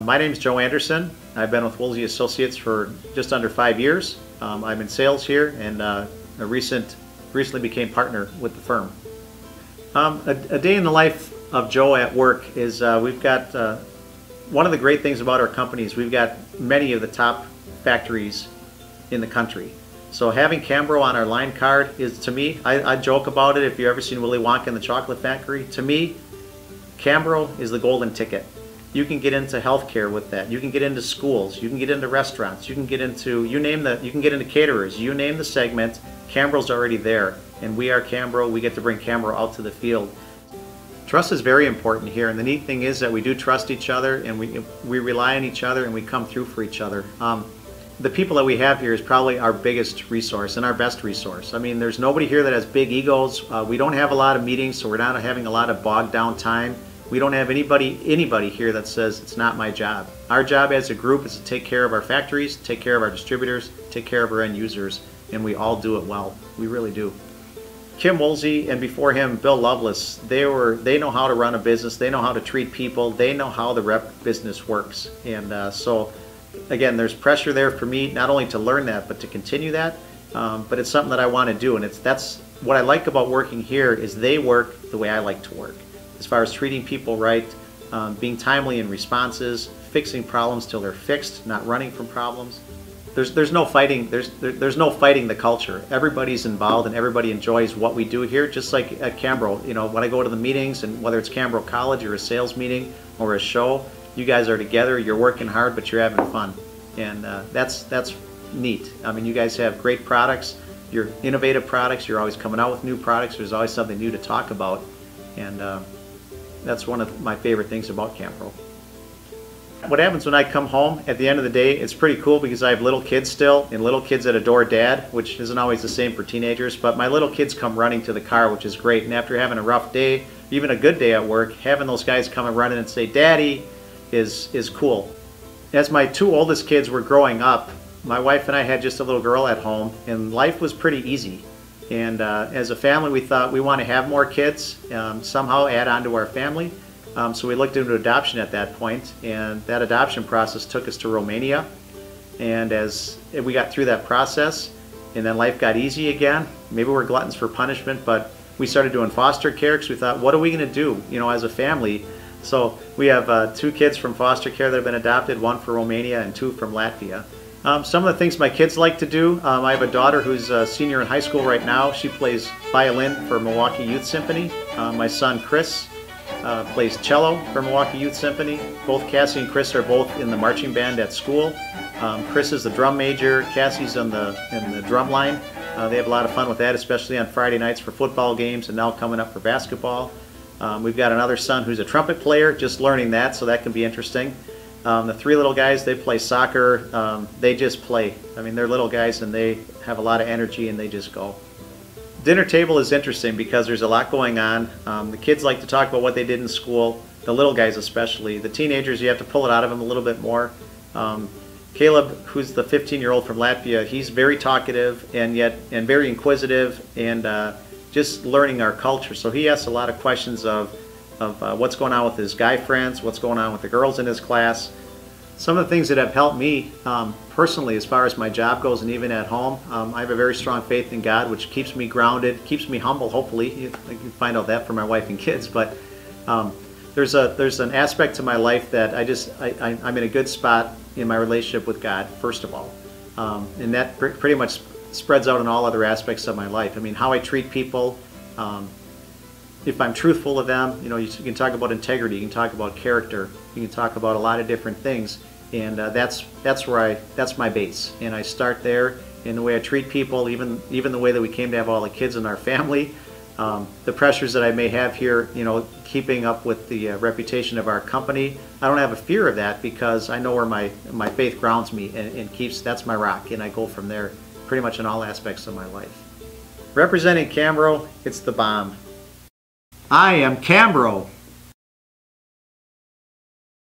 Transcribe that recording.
My name is Joe Anderson. I've been with Woolsey Associates for just under 5 years. I'm in sales here and recently became partner with the firm. A day in the life of Joe at work is we've got one of the great things about our company is we've got many of the top factories in the country. So having Cambro on our line card is, to me, I joke about it. If you've ever seen Willy Wonka and the Chocolate Factory, to me, Cambro is the golden ticket. You can get into healthcare with that. You can get into schools. You can get into restaurants. You can get into you can get into caterers. You name the segment, Cambro's already there. And we are Cambro. We get to bring Cambro out to the field. Trust is very important here, and the neat thing is that we do trust each other, and we rely on each other, and we come through for each other. The people that we have here is probably our biggest resource and our best resource. I mean, there's nobody here that has big egos. We don't have a lot of meetings, so we're not having a lot of bogged down time. We don't have anybody here that says it's not my job. Our job as a group is to take care of our factories, take care of our distributors, take care of our end users, and we all do it well. We really do. Kim Woolsey and before him, Bill Lovelace, they know how to run a business, they know how to treat people, they know how the rep business works. And so again, there's pressure there for me not only to learn that, but to continue that. But it's something that I want to do, and that's what I like about working here is they work the way I like to work. As far as treating people right, being timely in responses, fixing problems till they're fixed, not running from problems. There's no fighting. There's no fighting the culture. Everybody's involved and everybody enjoys what we do here. Just like at Cambro, you know, when I go to the meetings and whether it's Cambro College or a sales meeting or a show, you guys are together. You're working hard, but you're having fun, and that's neat. I mean, you guys have great products. You're innovative products. You're always coming out with new products. There's always something new to talk about, and that's one of my favorite things about Cambro. What happens when I come home at the end of the day, it's pretty cool because I have little kids still, and little kids that adore dad, which isn't always the same for teenagers, but my little kids come running to the car, which is great. And after having a rough day, even a good day at work, having those guys come and run in and say, "Daddy," is cool. As my two oldest kids were growing up, my wife and I had just a little girl at home, and life was pretty easy. And as a family, we thought we want to have more kids, somehow add on to our family. So we looked into adoption at that point, and that adoption process took us to Romania. And as we got through that process, and then life got easy again, maybe we're gluttons for punishment, but we started doing foster care because we thought, what are we going to do, you know, as a family? So we have 2 kids from foster care that have been adopted, 1 for Romania and 2 from Latvia. Some of the things my kids like to do, I have a daughter who's a senior in high school right now. She plays violin for Milwaukee Youth Symphony. My son Chris plays cello for Milwaukee Youth Symphony. Both Cassie and Chris are both in the marching band at school. Chris is the drum major, Cassie's in the drum line. They have a lot of fun with that, especially on Friday nights for football games and now coming up for basketball. We've got another son who's a trumpet player, just learning that, so that can be interesting. The 3 little guys, they play soccer. They just play. I mean, they're little guys and they have a lot of energy and they just go. Dinner table is interesting because there's a lot going on. The kids like to talk about what they did in school, the little guys especially. The teenagers, you have to pull it out of them a little bit more. Caleb, who's the 15-year-old from Latvia, he's very talkative and very inquisitive and just learning our culture. So he asks a lot of questions of what's going on with his guy friends, what's going on with the girls in his class. Some of the things that have helped me personally as far as my job goes and even at home, I have a very strong faith in God, which keeps me grounded, keeps me humble, hopefully. You can find out that from my wife and kids, but there's an aspect to my life that I'm in a good spot in my relationship with God, first of all. And that pretty much spreads out in all other aspects of my life. I mean, how I treat people, if I'm truthful to them, you know, you can talk about integrity, you can talk about character, you can talk about a lot of different things, and that's my base. And I start there in the way I treat people, even the way that we came to have all the kids in our family, the pressures that I may have here, you know, keeping up with the reputation of our company. I don't have a fear of that because I know where my faith grounds me and that's my rock, and I go from there pretty much in all aspects of my life. Representing Cambro, it's the bomb. I am Cambro.